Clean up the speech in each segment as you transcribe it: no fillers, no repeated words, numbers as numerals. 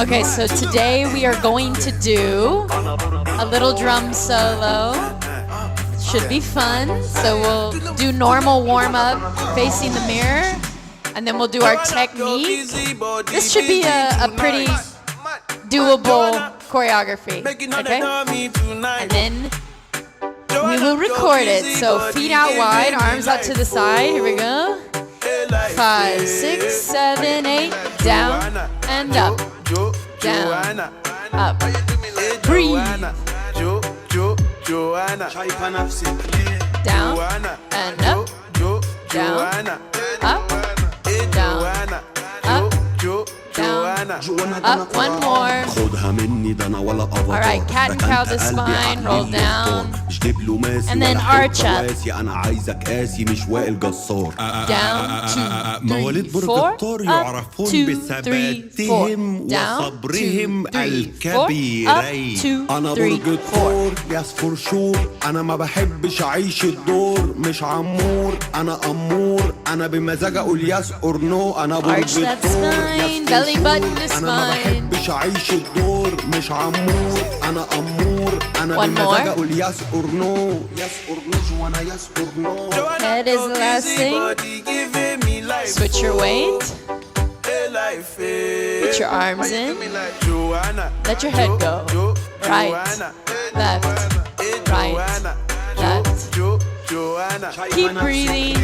Okay, so today we are going to do a little drum solo. Should be fun. So we'll do normal warm-up facing the mirror, and then we'll do our technique. This should be a pretty doable choreography, okay? And then we will record it. So feet out wide, arms out to the side. Here we go. 5, 6, 7, 8. Down and up. Down, up. Breathe. Down and up. Down, up. Down, up. Down, up. One more. All right, cat and cow the spine, roll down. And then arch up. Down, 2, 3, 4. Up, 2, 3, 4. Down, 2, 3, 4. Up, 2, 3, 4. يس فور شور انا ما بحبش اعيش الدور مش عمور انا امور انا بمزاج اقول يس اور نو انا Arch that spine, belly button to انا ما spine. بحبش اعيش الدور مش عمور انا امور انا One بمزاج more. اقول يس اور نو يس اور نو وانا يس اور نو Head is the last thing. Switch your weight. Put your arms in. Let your head go. Right, left, right, left. Keep breathing.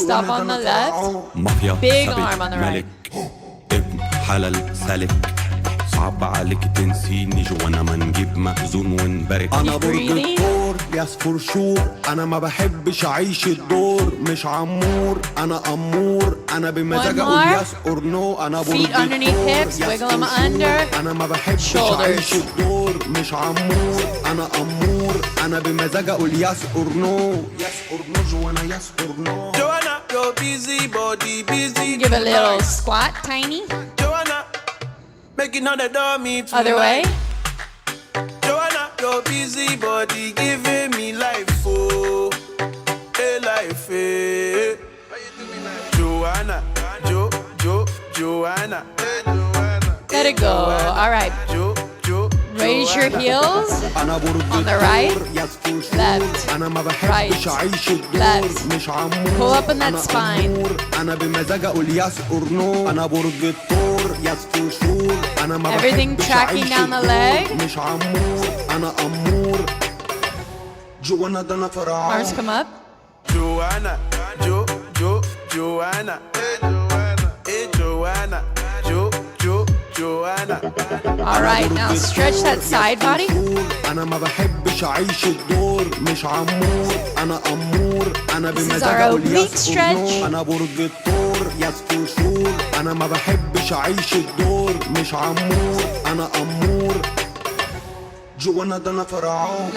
Stop on the left. Big arm on the right. ابن حلال سالك صعب عليك تنسيني جوانا ما نجيب مخزون ونبارك انا برج الدور يس فور شور انا ما بحبش اعيش الدور مش عمور انا امور انا بمزاج اقول يس اور نو انا برج Feet underneath hips, wiggle them under. انا ما بحبش اعيش الدور مش عمور انا امور انا بمزاج اقول يس اور نو يس اور نو جوانا يس اور نو جوانا your busy body busy. Give a little squat, tiny. Joanna, making all the dummy tonight. Other way. Joanna, your busy body giving me life, oh, hey life, hey. Joanna, Joanna. Let it go. All right. Raise your heels on the right, left, right, left. Pull up in that spine. Everything tracking down the leg. Arms come up. Joanna, Joanna, hey Joanna, Joanna. All right, now stretch that side body. This is our oblique stretch.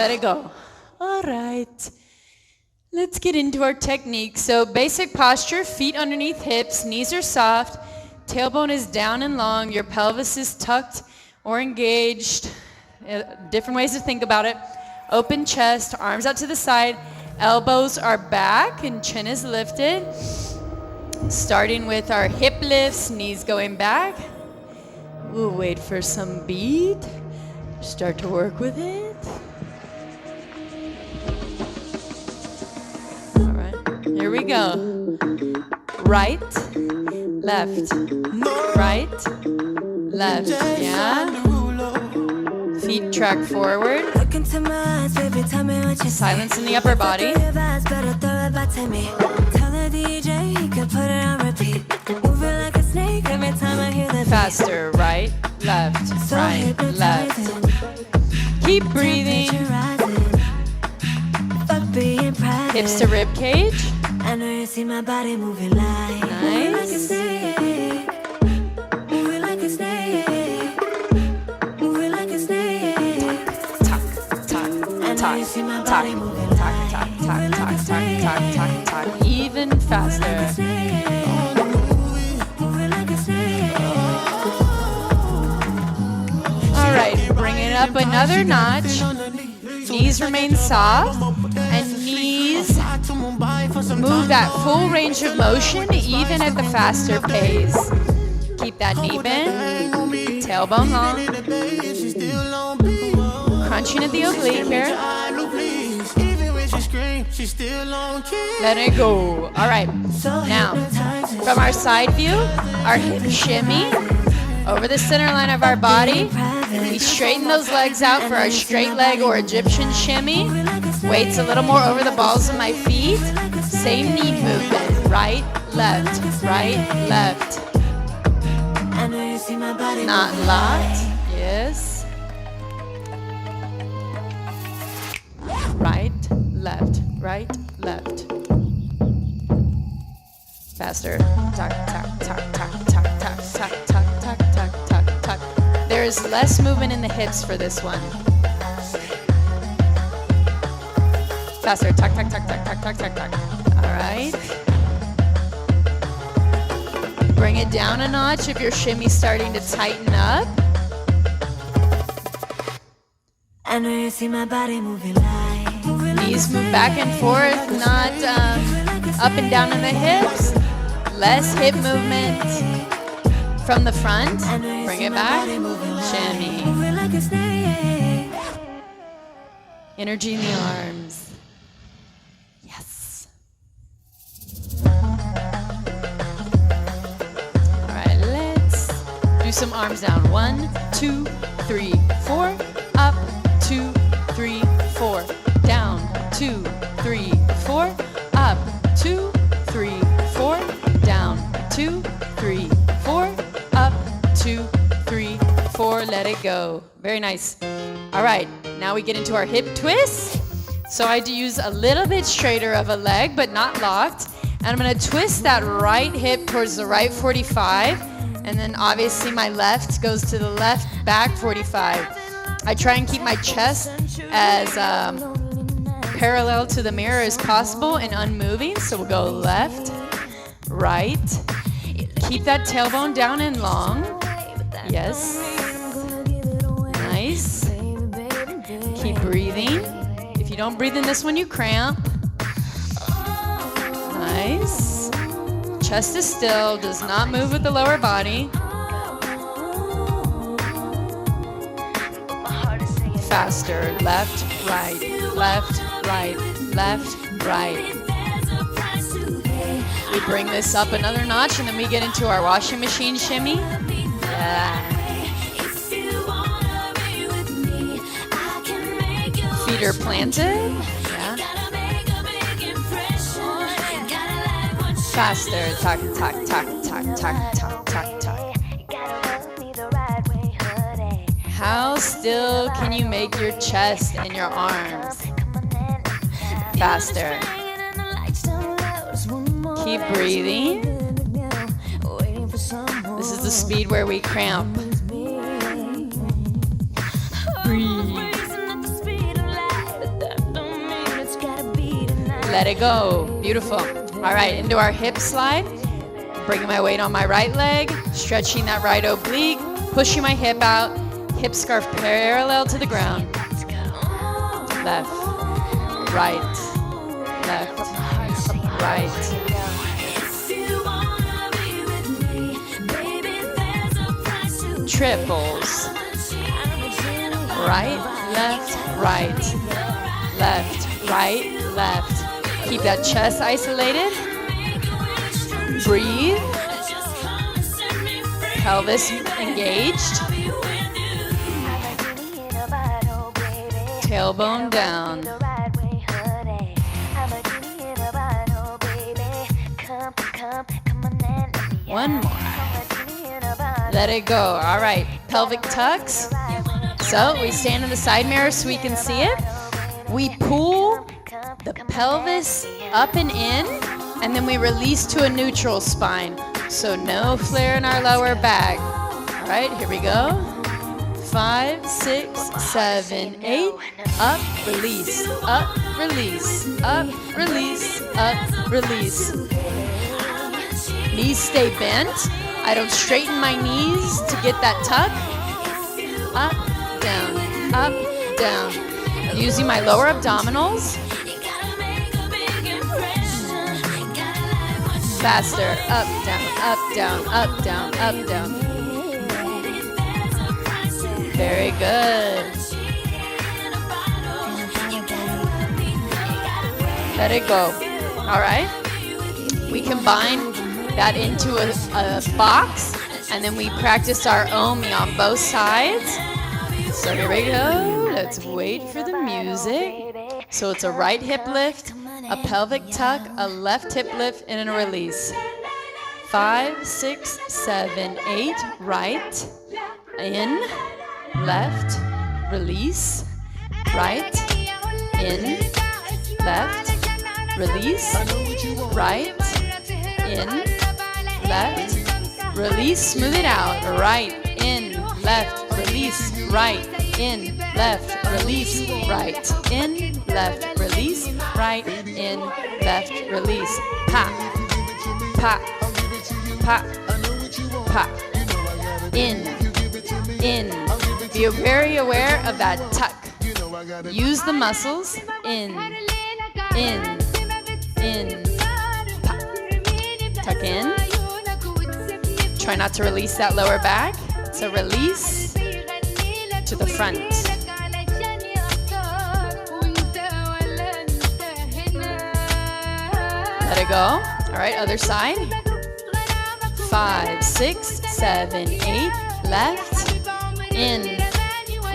Let it go. All right. Let's get into our technique. So basic posture, feet underneath hips, knees are soft. Tailbone is down and long. Your pelvis is tucked or engaged. Different ways to think about it. Open chest, arms out to the side. Elbows are back and chin is lifted. Starting with our hip lifts, knees going back. We'll wait for some beat. Start to work with it. All right, here we go. Right, left, right, left, yeah. Feet track forward. Silence in the upper body. Faster, right, left, right, left. Keep breathing. Hips to rib cage. I know you see my body moving like Nice. moving like a snake, moving like a snake. Talk, talk, talk, talk, talk, talk, talk, talk, talk, talk, talk, talk. Even faster. Moving like a snake. All right, bring it up another notch. Knees remain soft and knees move that full range of motion even at the faster pace. Keep that knee bend, tailbone long, crunching at the oblique here. Let it go. All right, now from our side view, our hip shimmy over the center line of our body. We straighten those legs out for our straight leg or Egyptian shimmy. Weights a little more over the balls of my feet. Same knee movement, right, left, left. Not locked, yes. Right, left, faster. Tuck, tuck, tuck, tuck, tuck, tuck, tuck, tuck, tuck, tuck, tuck, tuck. There is less movement in the hips for this one. Faster. Tuck, tuck, tuck, tuck, tuck, tuck, tuck, tuck. All right. Bring it down a notch if your shimmy's starting to tighten up. I know you see my body moving like. Knees move back and forth, not up and down in the hips. Less hip movement from the front. Bring it back. Shimmy. Energy in the arms. Yes. All right, let's do some arms down. 1, 2, 3, 4. Up, 2, 3, 4. Down, 2, 3, 4. Up, 2, 3, 4. Down, 2, 3, 4. Up, 2, 3, 4. Let it go. Very nice. All right, now we get into our hip twist. So I do use a little bit straighter of a leg, but not locked. And I'm gonna twist that right hip towards the right 45. And then obviously my left goes to the left back 45. I try and keep my chest as parallel to the mirror as possible and unmoving. So we'll go left, right. Keep that tailbone down and long. Yes. Nice. Keep breathing. If you don't breathe in this one, you cramp. Nice. Chest is still, does not move with the lower body. Faster. Left, right, left, right, left, right. We bring this up another notch and then we get into our washing machine shimmy. Yeah. Feet are planted. Yeah. Faster. Tuck, tuck, tuck, tuck, tuck, tuck, tuck, tuck. How still can you make your chest and your arms? Faster. Keep breathing. This is the speed where we cramp. Breathe. Let it go. Beautiful. All right, into our hip slide. Bringing my weight on my right leg, stretching that right oblique, pushing my hip out, hip scarf parallel to the ground. Left, right, left, right. Triples. Right, left, right, left, right, left. Keep that chest isolated. Breathe. Pelvis engaged. Tailbone down. One more. Let it go. All right, pelvic tucks. So we stand in the side mirror so we can see it. We pull the pelvis up and in, and then we release to a neutral spine. So no flare in our lower back. All right, here we go. 5, 6, 7, 8. Up, release, up, release, up, release, up, release. Knees stay bent. I don't straighten my knees to get that tuck. Up, down, using my lower abdominals. faster. Up, down, up, down, up, down, up, down. Very good. Let it go. All right. We combine that into a box, and then we practice our omi on both sides. So here we go. Let's wait for the music. So it's a right hip lift, a pelvic tuck, a left hip lift, and a release. 5, 6, 7, 8. Right, in, left, release. Right, in, left, release. Right, in, left, release. Smooth it out. Right, in, left, release. Right, in, left, release. Right, in, left, release. Right, in, left, release. Pop, pop, pop, pop. In. Be very aware of that tuck. Use the muscles. In. Pop. Tuck in. Try not to release that lower back. So release to the front. Let it go. All right, other side. 5, 6, 7, 8. Left. In.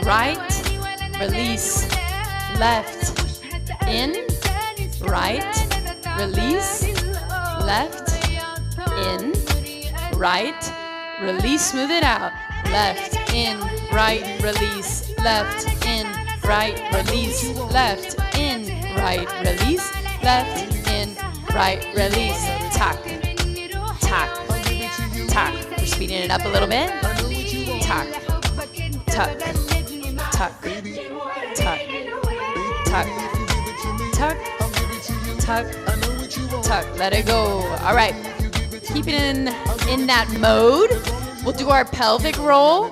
Right. Release. Left. In. Right. Release. Left. In. Right. Release. Smooth it out. Left. In. Right. Release. Left. In. Right. Release. Left. In. Right. Release. Left. In. Right. Release. Tuck. Tuck. Tuck. We're speeding it up a little bit. Tuck. Tuck. Tuck. Tuck. Tuck. Tuck. Tuck. Tuck. Let it go. All right. Keep it in that mode. We'll do our pelvic roll.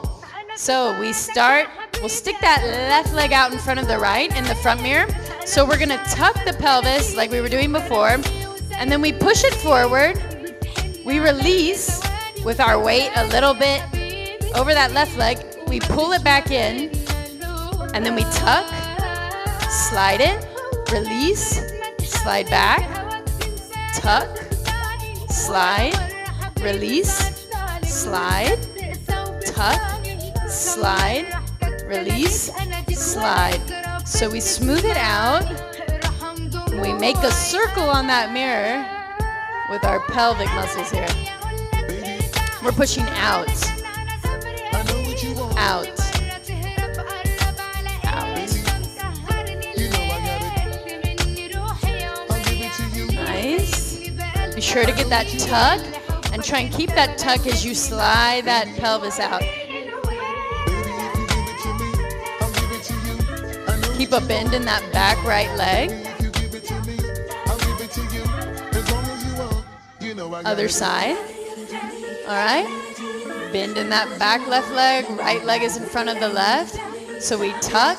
So we start, we'll stick that left leg out in front of the right in the front mirror. So we're gonna tuck the pelvis like we were doing before, and then we push it forward. We release with our weight a little bit over that left leg. We pull it back in, and then we tuck, slide it, release, slide back, tuck, slide, release, slide, tuck, slide, release, slide. So we smooth it out. We make a circle on that mirror with our pelvic muscles here. We're pushing out, out, out. Nice. Be sure to get that tuck and try and keep that tuck as you slide that pelvis out. Keep a bend in that back right leg. Other side. All right. Bend in that back left leg. Right leg is in front of the left. So we tuck,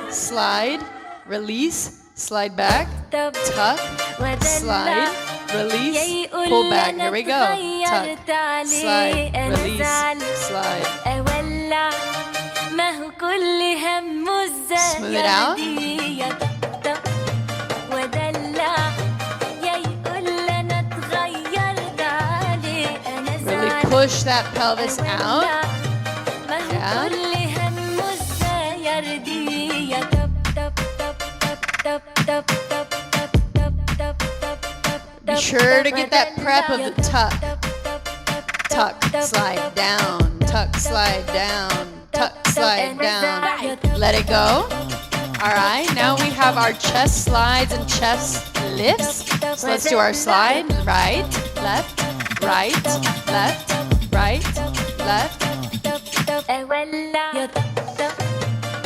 slide, release, slide back, tuck, slide, release, pull back. Here we go. Tuck, slide, release, slide. Smooth it out. Really push that pelvis out. Yeah. Be sure to get that prep of the tuck. Tuck, slide down, tuck, slide down, tuck, slide down. Let it go. All right, now we have our chest slides and chest lifts. So let's do our slide. Right, left, right, left, right, left.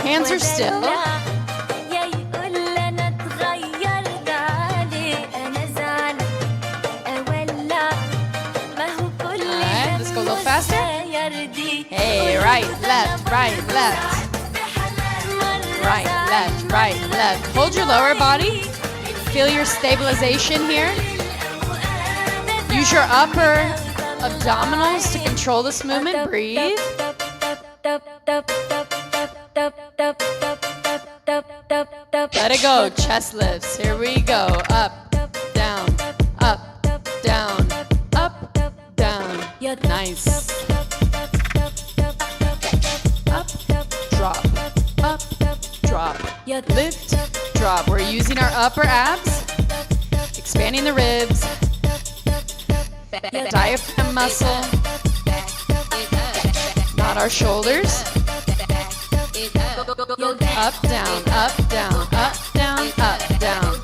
Hands are still. Alright, let's go a little faster. Hey, right, left, right, left. Right, left, right, left. Hold your lower body. Feel your stabilization here. Use your upper abdominals to control this movement. Breathe. Let it go. Chest lifts. Here we go. Up, down, up, down, up, down. Nice. Up, drop, up, drop. Lift, drop. We're using our upper abs, expanding the ribs, diaphragm muscle, not our shoulders. Up, down, up, down, up, down, up, down.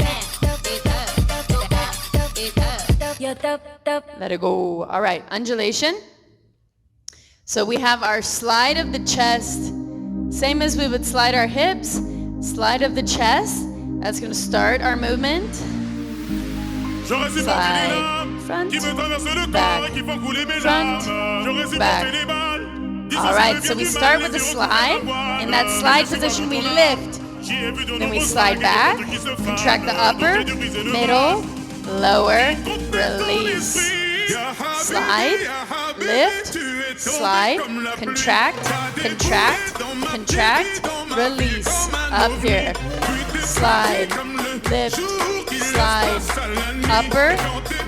Let it go. All right, undulation. So we have our slide of the chest, same as we would slide our hips. Slide of the chest. That's going to start our movement. Slide, front, back, front, back. All right, so we start with the slide. In that slide position, we lift. Then we slide back, contract the upper, middle, lower, release. Slide, lift, slide, contract, contract, contract, release. Up here. Slide, lift, slide, upper,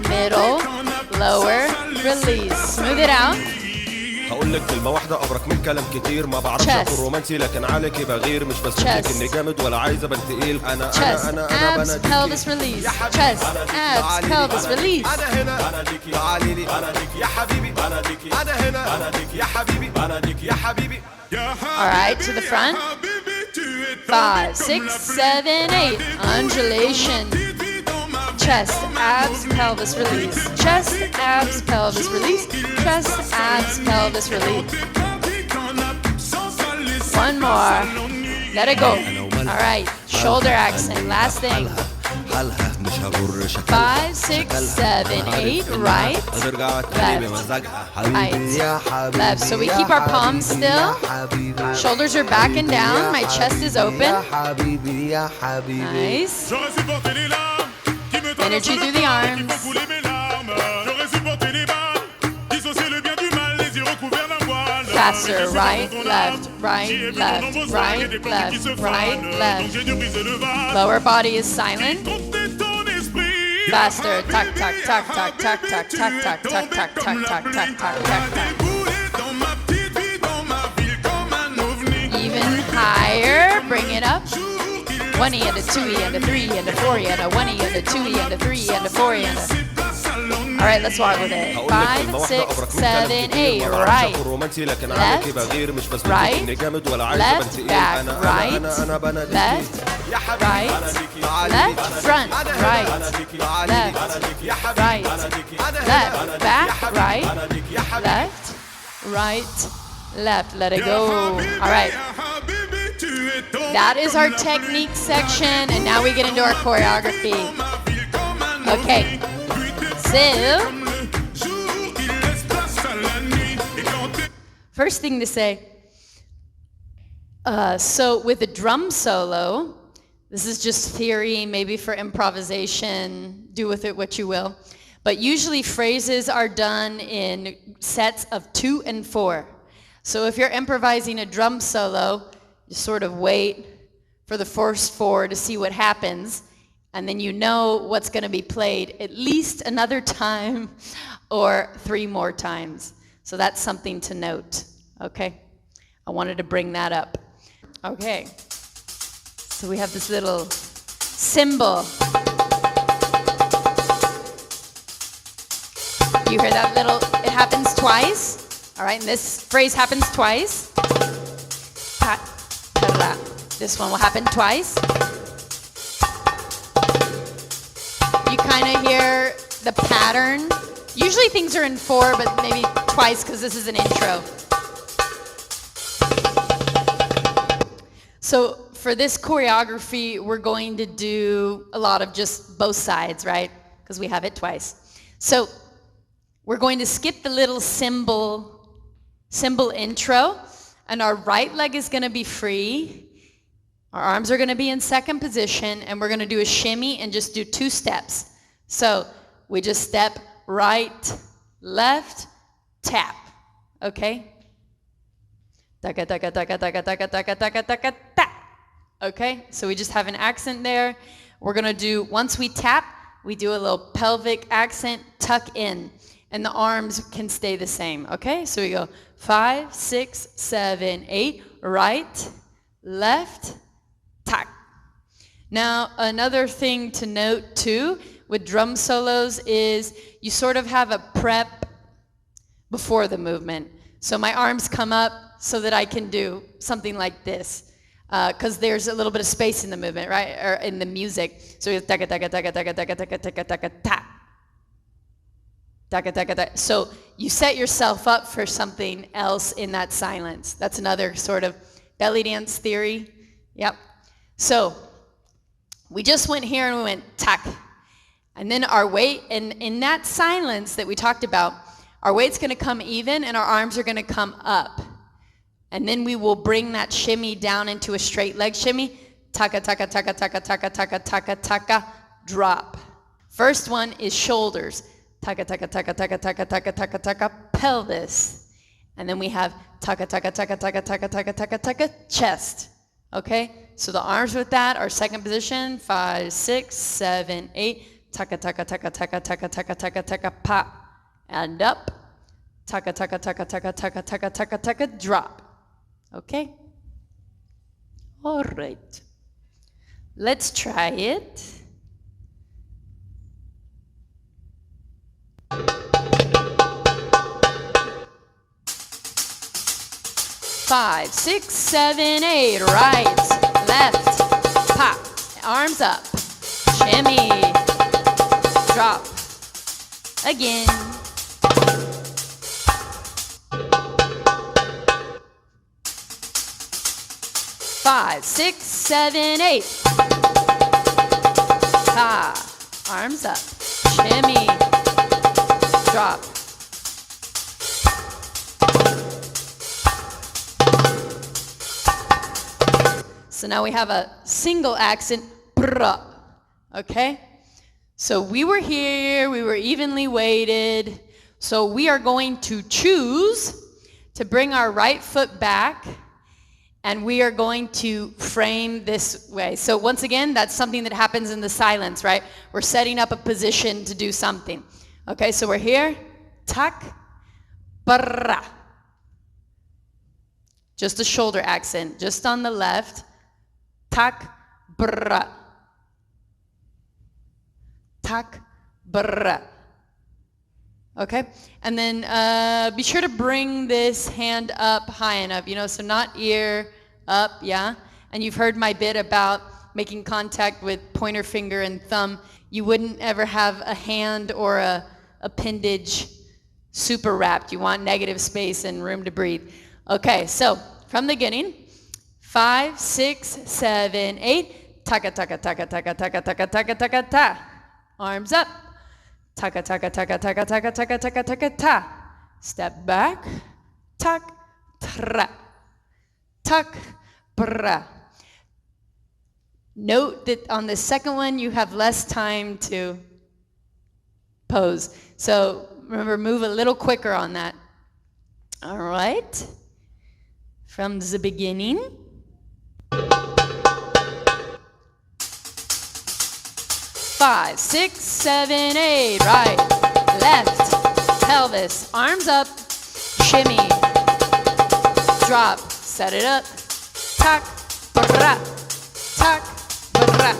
middle, lower, release. Smooth it out. هقول لك كلمة واحدة أبرك من كلام كتير ما بعرفش أكون رومانسي لكن عليك بغير مش بس إني جامد ولا عايز أبان تقيل أنا abs, pelvis release. Chest, abs, pelvis release. أنا هنا أنا ليكي تعالي لي أنا ليكي يا حبيبي أنا ليكي أنا هنا أنا ليكي يا حبيبي أنا ليكي يا حبيبي. All right, to the front. 5, 6, 7, 8. Undulation. Chest, abs, pelvis release. Chest, abs, pelvis release. Chest, abs, pelvis release. One more. Let it go. All right, shoulder accent. Last thing. 5, 6, 7, 8. Right, left, right, left. So we keep our palms still. Shoulders are back and down. My chest is open. Nice. Energy through the arms. Faster. Right, left, right, left, right, left, right, left. Lower body is silent. Faster. Tuck, tuck, tuck, tuck, tuck, tuck, tuck, tuck, tuck, tuck, tuck, tuck, tuck, tuck, tuck. Even higher. Bring it up. 1E and a 2E and a 3E and a 4E and a 1E and a 2E and a 3E and a 4E and a... All right, let's walk with it. 5, 6, 7, 8. Right. Left. Right. Left. Back. Right. Left. Right. Left. Front. Right. Left. Right. Left. Back. Right. Left. Right. Left. Let it go. All right. That is our technique section, and now we get into our choreography. Okay, so first thing to say, so with a drum solo, this is just theory, maybe for improvisation, do with it what you will, but usually phrases are done in sets of 2 and 4. So if you're improvising a drum solo, you sort of wait for the first 4 to see what happens, and then you know what's going to be played at least another time or 3 more times. So that's something to note, okay? I wanted to bring that up. Okay, so we have this little cymbal. You hear that little, it happens twice. All right, and this phrase happens twice. This one will happen twice. You kind of hear the pattern. Usually things are in 4, but maybe twice because this is an intro. So for this choreography, we're going to do a lot of just both sides, right? Because we have it twice. So we're going to skip the little cymbal intro, and our right leg is going to be free. Our arms are going to be in second position, and we're going to do a shimmy and just do 2 steps. So we just step right, left, tap. Okay? Taka, taka, taka, taka, taka, taka, taka, taka, ta. Okay? So we just have an accent there. We're going to do, once we tap, we do a little pelvic accent, tuck in. And the arms can stay the same. Okay? So we go 5, 6, 7, 8, right, left, tap. Now, another thing to note too with drum solos is you sort of have a prep before the movement. So my arms come up so that I can do something like this, because there's a little bit of space in the movement, right, or in the music. So it's taka taka taka taka taka taka taka taka ta, taka taka taka. So you set yourself up for something else in that silence. That's another sort of belly dance theory. Yep. So we just went here and we went tak, and then our weight, and in that silence that we talked about, our weight's going to come even and our arms are going to come up. And then we will bring that shimmy down into a straight leg shimmy. Taka, taka, taka, taka, taka, taka, taka, taka, drop. First one is shoulders. Taka, taka, taka, taka, taka, taka, taka, taka, pelvis. And then we have taka, taka, taka, taka, taka, taka, taka, taka, chest. Okay? So the arms with that are second position. 5, 6, 7, 8. Taka, taka, taka, taka, taka, taka, taka, taka, pop. And up. Taka, taka, taka, taka, taka, taka, taka, taka, drop. Okay? All right. Let's try it. Five, 6, 7, 8. Right, left, pop. Arms up. Shimmy. Drop. Again. 5, 6, 7, 8. Ha. Arms up. Shimmy. Drop. So now we have a single accent. Brr. Okay? So we were here, we were evenly weighted. So we are going to choose to bring our right foot back, and we are going to frame this way. So once again, that's something that happens in the silence, right? We're setting up a position to do something. Okay, so we're here. Tak, brr. Just a shoulder accent, just on the left. Tak, brr. Tak, brr. Okay, and then be sure to bring this hand up high enough, so not ear up, yeah? And you've heard my bit about making contact with pointer finger and thumb. You wouldn't ever have a hand or a appendage super wrapped. You want negative space and room to breathe. Okay, so from the beginning, 5, 6, 7, 8. Taka, taka, taka, taka, taka, taka, taka, taka, ta. Arms up. Taka, taka, taka, taka, taka, taka, taka, taka, ta. Step back. Tak, tra. Tak, bra. Note that on the second one, you have less time to pose. So remember, move a little quicker on that. All right. From the beginning. 5, 6, 7, 8. Right, left, pelvis, arms up, shimmy, drop, set it up. Tak, bra, tak, bra.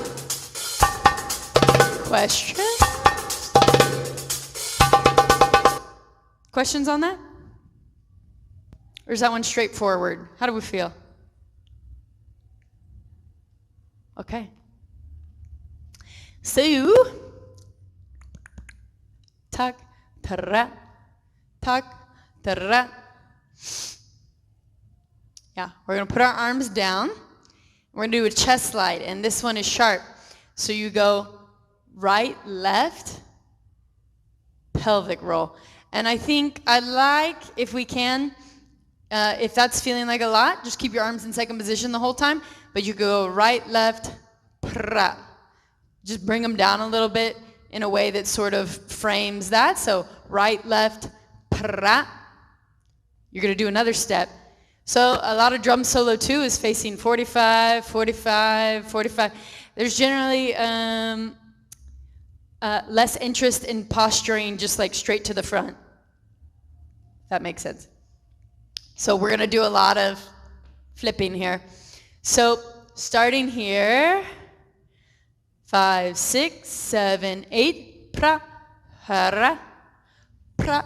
Questions? Questions on that? Or is that one straightforward? How do we feel? Okay. So, tak, tra, tak, tra. Yeah, we're going to put our arms down. We're going to do a chest slide, and this one is sharp. So you go right, left, pelvic roll. And I think I'd like, if we can, if that's feeling like a lot, just keep your arms in second position the whole time, but you go right, left, pra. Just bring them down a little bit in a way that sort of frames that. So right, left, pra. You're going to do another step. So a lot of drum solo too is facing 45, 45, 45. There's generally less interest in posturing just like straight to the front. If that makes sense. So we're going to do a lot of flipping here. So starting here, 5, 6, 7, 8, pra, ha, pra,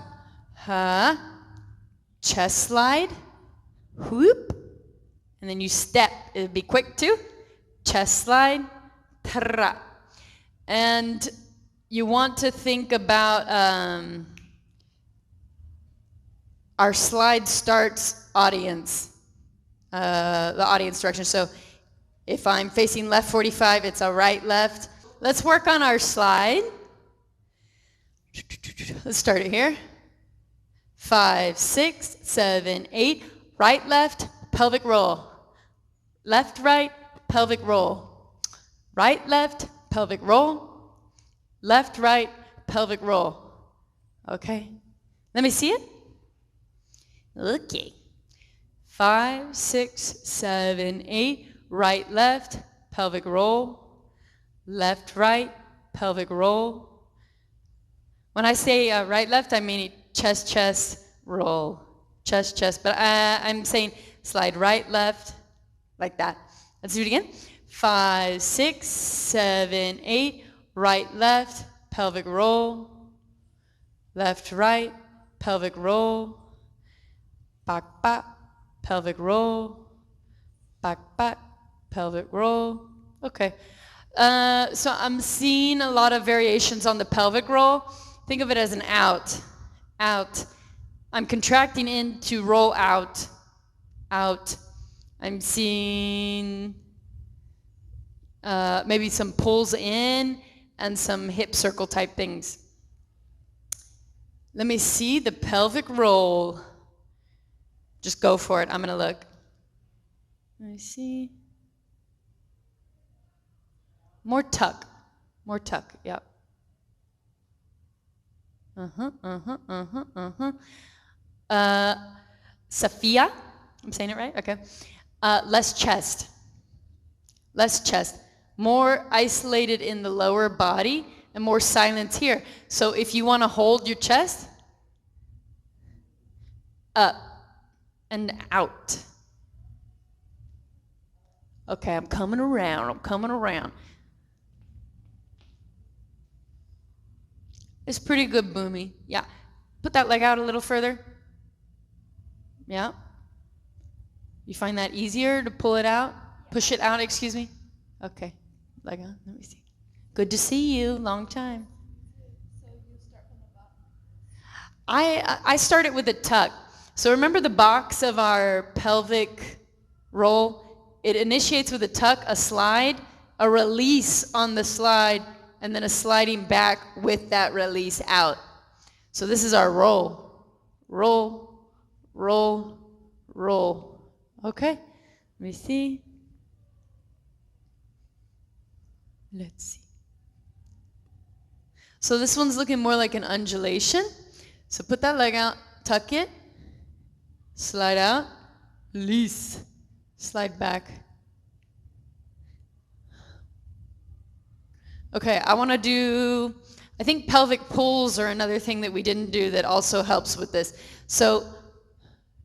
ha, chest slide, whoop, and then you step. It'll be quick too. Chest slide, tra. And you want to think about our slide starts audience, the audience direction. So if I'm facing left 45, it's a right, left. Let's work on our slide. Let's start it here. 5, 6, 7, 8, right, left, pelvic roll. Left, right, pelvic roll. Right, left, pelvic roll. Left, right, pelvic roll. Okay? Let me see it. Okay. 5, 6, 7, 8, right, left, pelvic roll. Left, right, pelvic roll. When I say right, left, I mean chest, chest, roll. Chest, chest. But I'm saying slide right, left, like that. Let's do it again. 5, 6, 7, 8, right, left, pelvic roll. Left, right, pelvic roll. Back, back, pelvic roll. Back, back, pelvic roll. Okay. So I'm seeing a lot of variations on the pelvic roll. Think of it as an out, out. I'm contracting in to roll out, out. I'm seeing maybe some pulls in and some hip circle type things. Let me see the pelvic roll. Just go for it. I'm gonna look. Let me see. More tuck, yeah. Sophia, I'm saying it right? Okay. Less chest. Less chest. More isolated in the lower body and more silence here. So if you want to hold your chest, up and out. Okay, I'm coming around. It's pretty good, Boomy. Yeah. Put that leg out a little further. Yeah. You find that easier to pull it out? Push it out, excuse me? Okay. Leg out. Let me see. Good to see you. Long time. So you start from the bottom? I started with a tuck. So remember the box of our pelvic roll? It initiates with a tuck, a slide, a release on the slide, and then a sliding back with that release out. So this is our roll. Roll, roll, roll. Okay, let me see. Let's see. So this one's looking more like an undulation. So put that leg out, tuck it, slide out, release, slide back. Okay, I want to do, I think pelvic pulls are another thing that we didn't do that also helps with this. So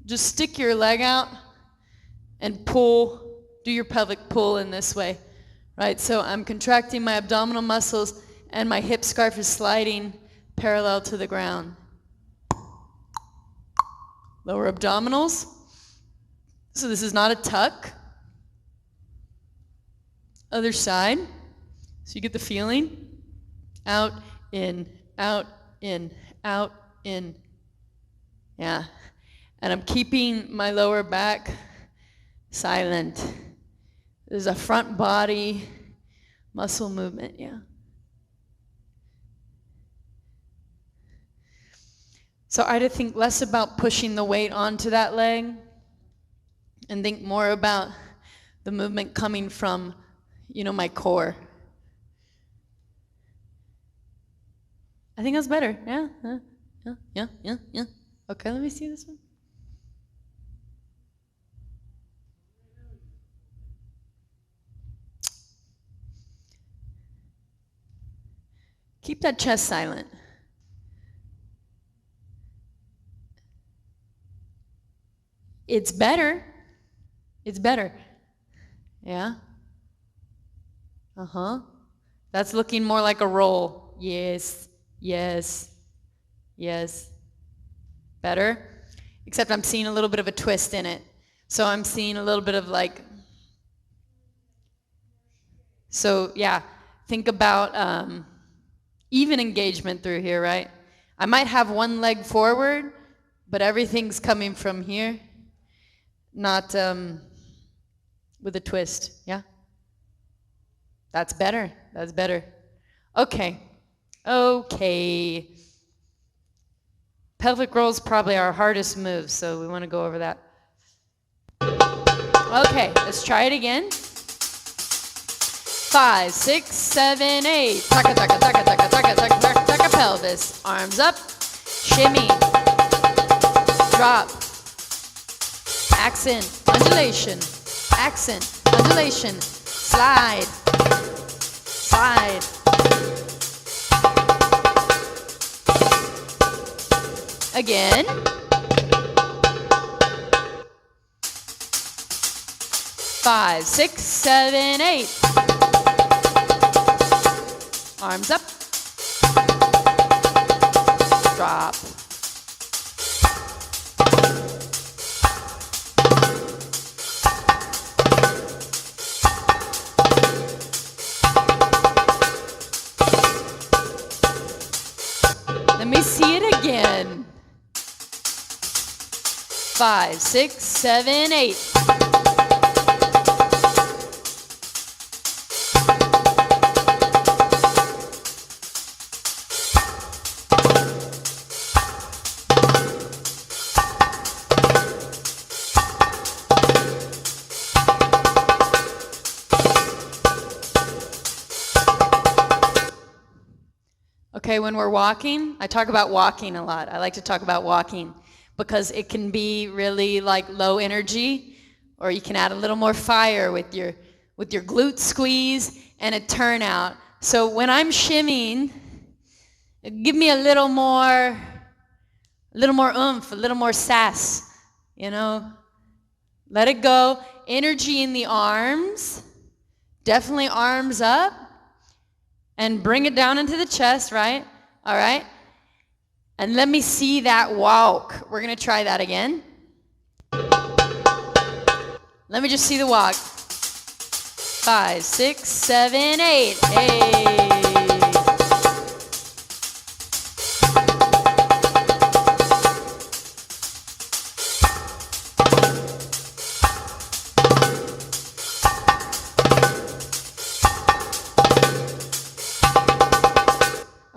just stick your leg out and pull, do your pelvic pull in this way, right? So I'm contracting my abdominal muscles and my hip scarf is sliding parallel to the ground. Lower abdominals. So this is not a tuck. Other side. So you get the feeling. Out, in, out, in, out, in. Yeah. And I'm keeping my lower back silent. There's a front body muscle movement, yeah. So I had to think less about pushing the weight onto that leg and think more about the movement coming from, my core. I think that's better. Yeah, yeah. Okay, let me see this one. Keep that chest silent. It's better. It's better. Yeah. Uh-huh. That's looking more like a roll. Yes, yes, yes. Better. Except I'm seeing a little bit of a twist in it. So I'm seeing a little bit of like, so yeah, think about even engagement through here, right? I might have one leg forward, but everything's coming from here, not with a twist, yeah? That's better, that's better. Okay, okay. Pelvic roll's probably our hardest move, so we want to go over that. Okay, let's try it again. 5, 6, 7, 8. Taka, taka, taka, taka, taka, taka, taka, taka, pelvis. Arms up. Shimmy. Drop. Accent. Undulation. Accent. Undulation. Slide. Slide. Again. 5, 6, 7, 8. Arms up. Drop. Let me see it again. 5, 6, 7, 8. Okay, when we're walking, I talk about walking a lot. I like to talk about walking because it can be really like low energy, or you can add a little more fire with your glute squeeze and a turnout. So when I'm shimmying, give me a little more oomph, a little more sass, you know. Let it go. Energy in the arms, definitely arms up. And bring it down into the chest, right? All right. And let me see that walk. We're going to try that again. Let me just see the walk. 5, 6, 7, 8. Hey.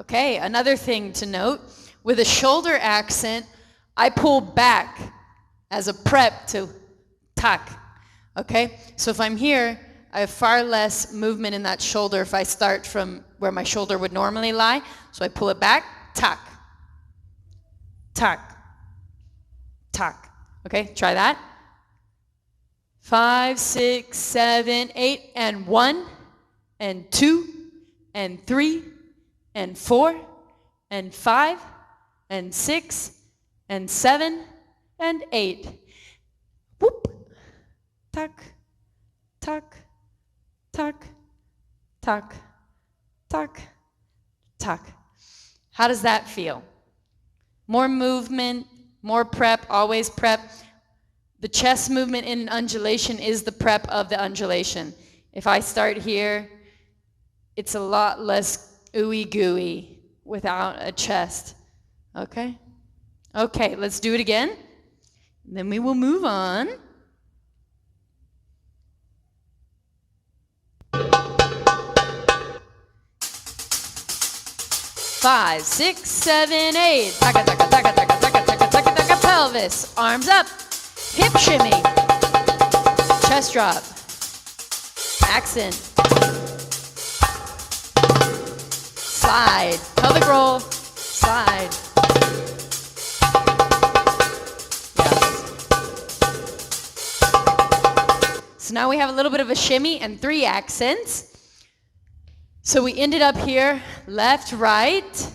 Okay, another thing to note, with a shoulder accent, I pull back as a prep to tak, okay? So if I'm here, I have far less movement in that shoulder if I start from where my shoulder would normally lie. So I pull it back, tak, tak, tak. Okay, try that. 5, 6, 7, 8, and 1, and 2, and 3, and 4, and 5, and 6, and 7, and 8. Whoop. Tuck, tuck, tuck, tuck, tuck, tuck. How does that feel? More movement, more prep, always prep. The chest movement in an undulation is the prep of the undulation. If I start here, it's a lot less ooey gooey without a chest. Okay? Okay, let's do it again. Then we will move on. Five, 6, 7, 8. Taka, taka, taka, taka, taka, taka, taka, taka, pelvis. Arms up. Hip shimmy. Chest drop. Accent. Slide. Pelvic roll. slide. So now we have a little bit of a shimmy and 3 accents. So we ended up here, left, right,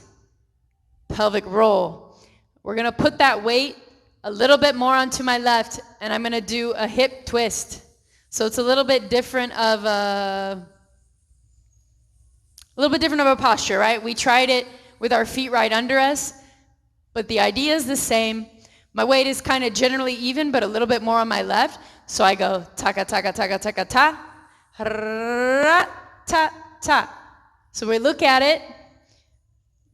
pelvic roll. We're gonna put that weight a little bit more onto my left, and I'm gonna do a hip twist. So it's a little bit different of a posture, right? We tried it with our feet right under us, but the idea is the same. My weight is kind of generally even, but a little bit more on my left. So I go taka, taka, taka, taka, ta, ra, ta, ta. So we look at it.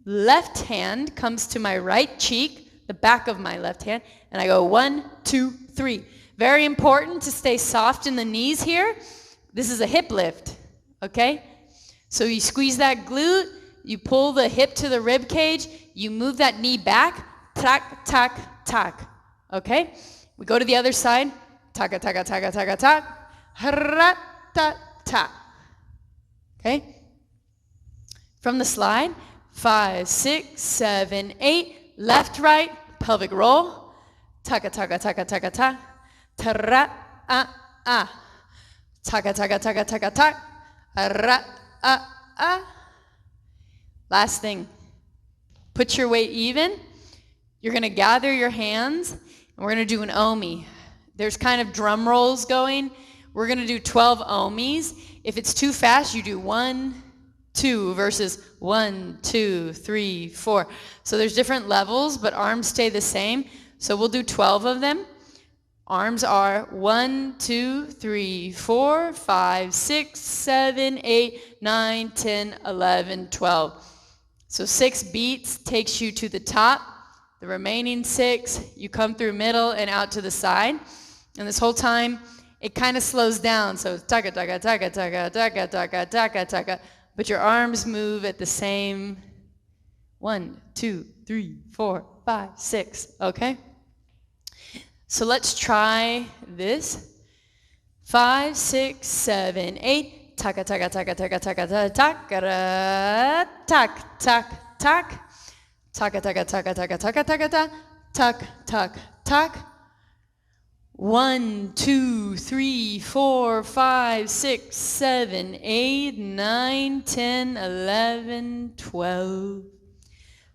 Left hand comes to my right cheek, the back of my left hand, and I go 1, 2, 3. Very important to stay soft in the knees here. This is a hip lift, okay? So you squeeze that glute, you pull the hip to the rib cage, you move that knee back, tak, tak, tak, okay? We go to the other side, taka, taka, taka, taka, tak, ra, ta, ta, okay? From the slide, 5, 6, 7, 8, left, right, pelvic roll, taka, taka, taka, taka, ta, ta-ra, ah, taka, taka, taka, taka, ta, ra, Last thing, put your weight even. You're gonna gather your hands, and we're gonna do an omi. There's kind of drum rolls going. We're gonna do 12 omis. If it's too fast, you do 1, 2 versus 1, 2, 3, 4. So there's different levels, but arms stay the same. So we'll do 12 of them. Arms are 1, 2, 3, 4, 5, 6, 7, 8, 9, 10, 11, 12. So 6 beats takes you to the top. The remaining 6, you come through middle and out to the side. And this whole time, it kind of slows down. So taka, taka, taka, taka, taka, taka, taka, taka. But your arms move at the same 1, 2, 3, 4, 5, 6, okay? So let's try this. 5, 6, 7, 8. Taka, taka, taka, taka, taka, taka, taka, tak, tak, tak. Taka, taka, taka, taka, taka, taka, tak, tak, tak, tak. 1, 2, 3, 4, 5, 6, 7, 8, 9, 10, 11, 12.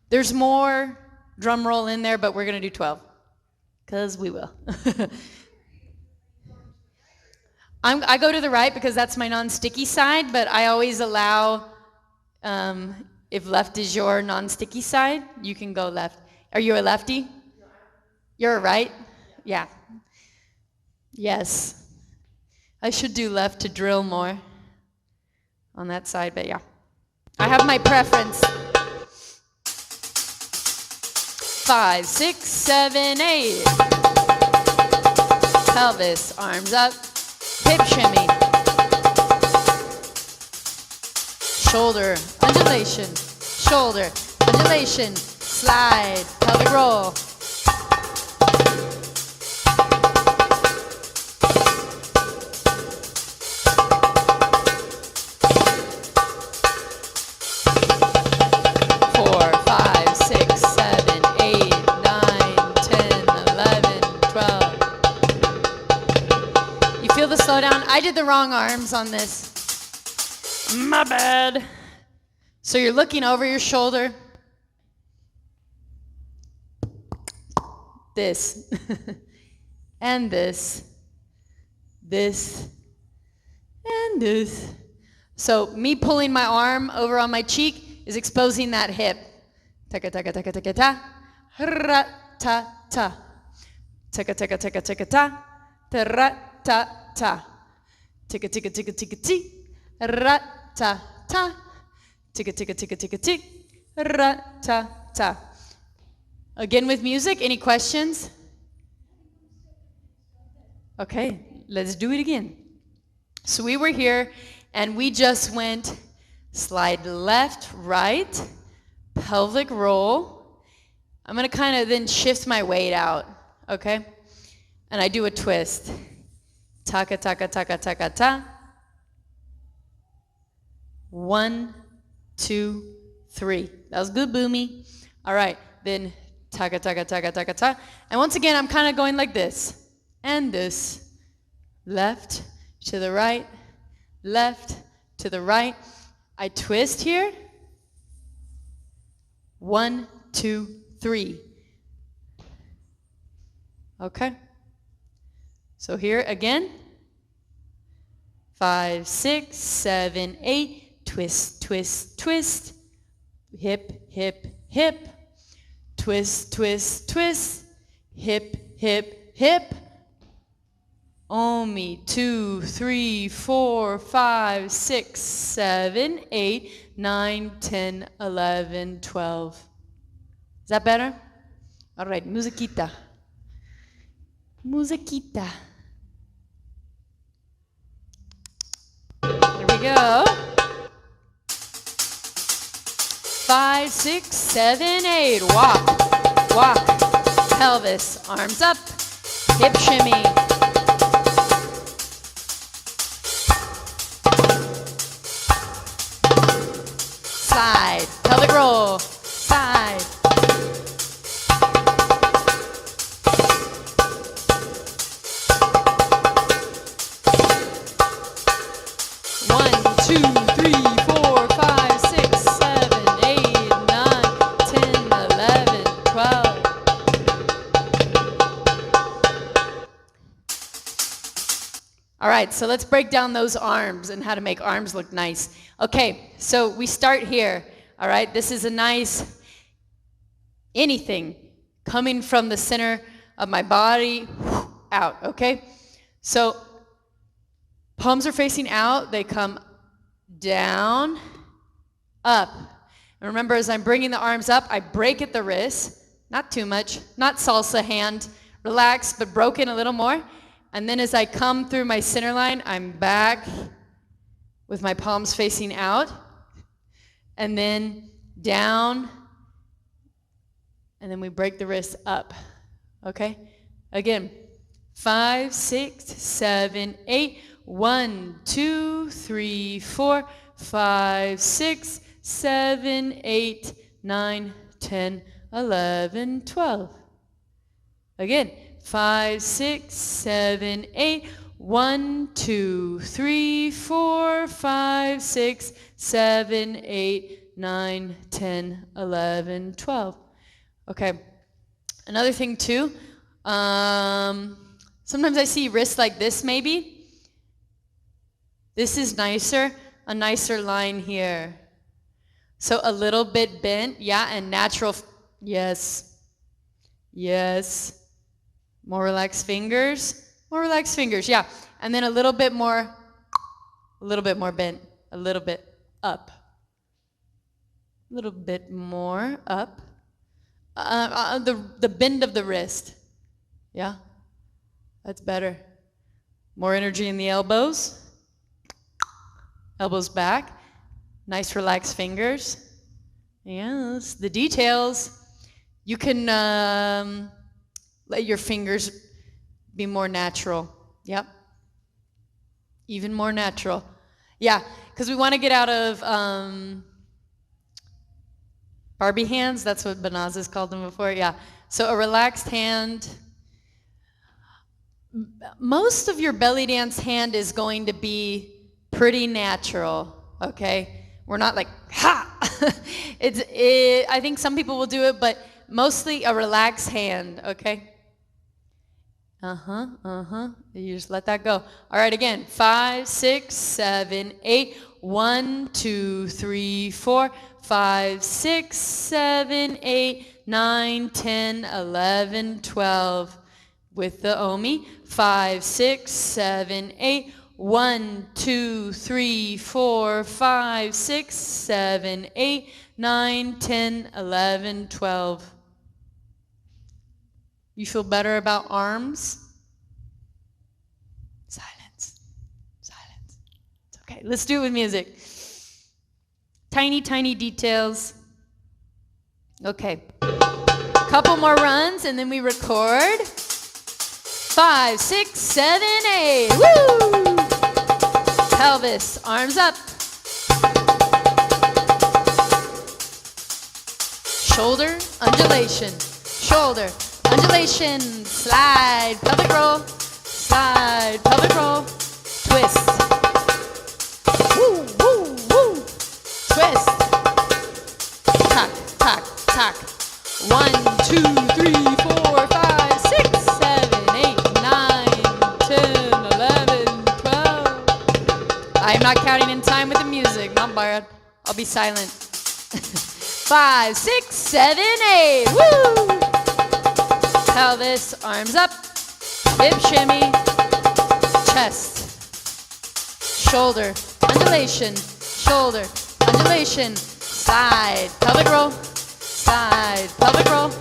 There's more drum roll in there, but we're going to do 12. Because we will. I go to the right because that's my non-sticky side, but I always allow, if left is your non-sticky side, you can go left. Are you a lefty? You're a right? Yeah. Yes. I should do left to drill more on that side, but yeah. I have my preference. 5, 6, 7, 8. Pelvis, arms up, hip shimmy. Shoulder, undulation, shoulder, undulation, slide, pelvic roll. Slow down. I did the wrong arms on this. My bad. So you're looking over your shoulder. This. And this. This. And this. So me pulling my arm over on my cheek is exposing that hip. Taka taka taka taka ta. Ra ta ta. Taka taka taka taka ta. Ta ta. Ta, ticka ticka ticka ticka tick, ra ta ta, ticka ticka ticka ticka tick, ra ta ta. Again with music. Any questions? Okay, let's do it again. So we were here, and we just went slide left, right, pelvic roll. I'm gonna kind of then shift my weight out, okay? And I do a twist. Taka, taka, taka, taka, ta. 1, 2, 3. That was good, Boomy. All right, then taga, taga, taga, taga, ta. And once again, I'm kind of going like this and this. Left to the right, left to the right. I twist here. 1, 2, 3. Okay. So here again. 5, 6, 7, 8. Twist, twist, twist. Hip, hip, hip. Twist, twist, twist. Hip, hip, hip. Omi, 2, 3, 4, 5, 6, 7, 8, 9, 10, 11, 12. Is that better? All right, musiquita. Musiquita. Here we go. 5, 6, 7, 8. Walk, walk. Pelvis, arms up. Hip shimmy. Side, pelvic roll, side. One, 2, 3, 4, 5, 6, 7, 8, 9, 10, 11, 12. All right, so let's break down those arms and how to make arms look nice. Okay, so we start here, all right? This is a nice anything coming from the center of my body out, okay? So palms are facing out, they come down, up. And remember, as I'm bringing the arms up, I break at the wrist, not too much, not salsa hand, relax, but broken a little more. And then as I come through my center line, I'm back with my palms facing out, and then down, and then we break the wrist up, okay? Again, 5, 6, 7, 8, 1, 2, 3, 4, 5, 6, 7, 8, 9, 10, 11, 12. Again, 5, 6, 7, 8, 1, 2, 3, 4, 5, 6, 7, 8, 9, 10, 11, 12. Okay. Another thing too, sometimes I see wrists like this maybe. This is nicer, a nicer line here. So a little bit bent, yeah, and natural, yes, yes. More relaxed fingers. More relaxed fingers, yeah. And then a little bit more bent, a little bit up. A little bit more up. The bend of the wrist, yeah. That's better. More energy in the elbows. Elbows back. Nice relaxed fingers. Yes, the details. You can let your fingers be more natural. Yep. Even more natural. Yeah, because we want to get out of Barbie hands. That's what Banaz's called them before. Yeah. So a relaxed hand. Most of your belly dance hand is going to be pretty natural. Okay. We're not like ha. I think some people will do it, but mostly a relaxed hand. Okay. You just let that go. All right, again. 5, 6, 7, 8. 1, 2, 3, 4, 5, 6, 7, 8, 9, 10, 11, 12. With the Omi. 5, 6, 7, 8. 1, 2, 3, 4, 5, 6, 7, 8, 9, 10, 11, 12. You feel better about arms? Silence. Silence. It's okay. Let's do it with music. Tiny, tiny details. Okay. Couple more runs and then we record. 5, 6, 7, 8. Woo! Pelvis, arms up. shoulder, undulation, shoulder, undulation, slide, pelvic roll, slide, pelvic roll, twist. Woo, woo, woo, twist. Tack, tack, tack. 1, 2, 3, 4, 5, 6, 7, 8, 9, 10, 11, 12. I am not counting in time with the music, not borrowed. I'll be silent. 5, 6, 7, 8. Woo! Pelvis, arms up, hip shimmy, chest, shoulder, undulation, shoulder, undulation, slide, pelvic roll, slide, pelvic roll.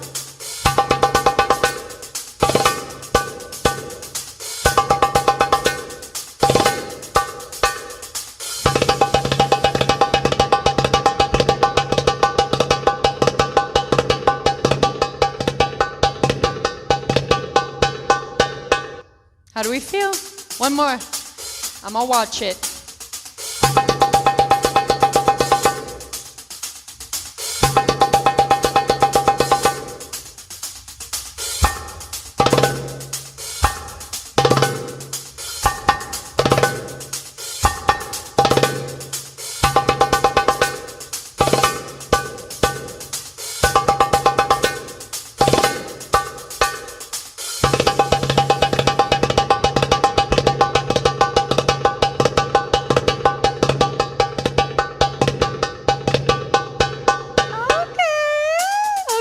How do we feel? One more. I'm gonna watch it.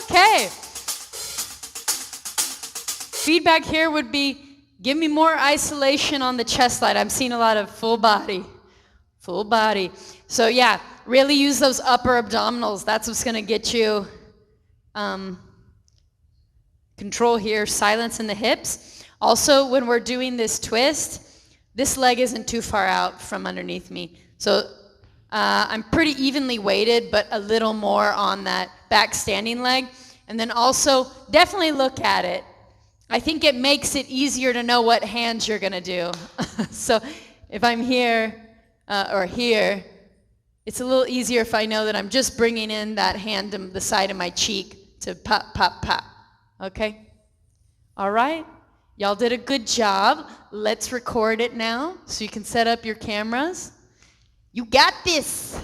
Okay. Feedback here would be, give me more isolation on the chest side. I'm seeing a lot of full body. Full body. So yeah, really use those upper abdominals. That's what's gonna get you control here, silence in the hips. Also, when we're doing this twist, this leg isn't too far out from underneath me. So I'm pretty evenly weighted, but a little more on that back standing leg. And then also, definitely look at it. I think it makes it easier to know what hands you're gonna do. So if I'm here or here, it's a little easier if I know that I'm just bringing in that hand to the side of my cheek to pop, pop, pop. Okay? All right? Y'all did a good job. Let's record it now so you can set up your cameras. You got this.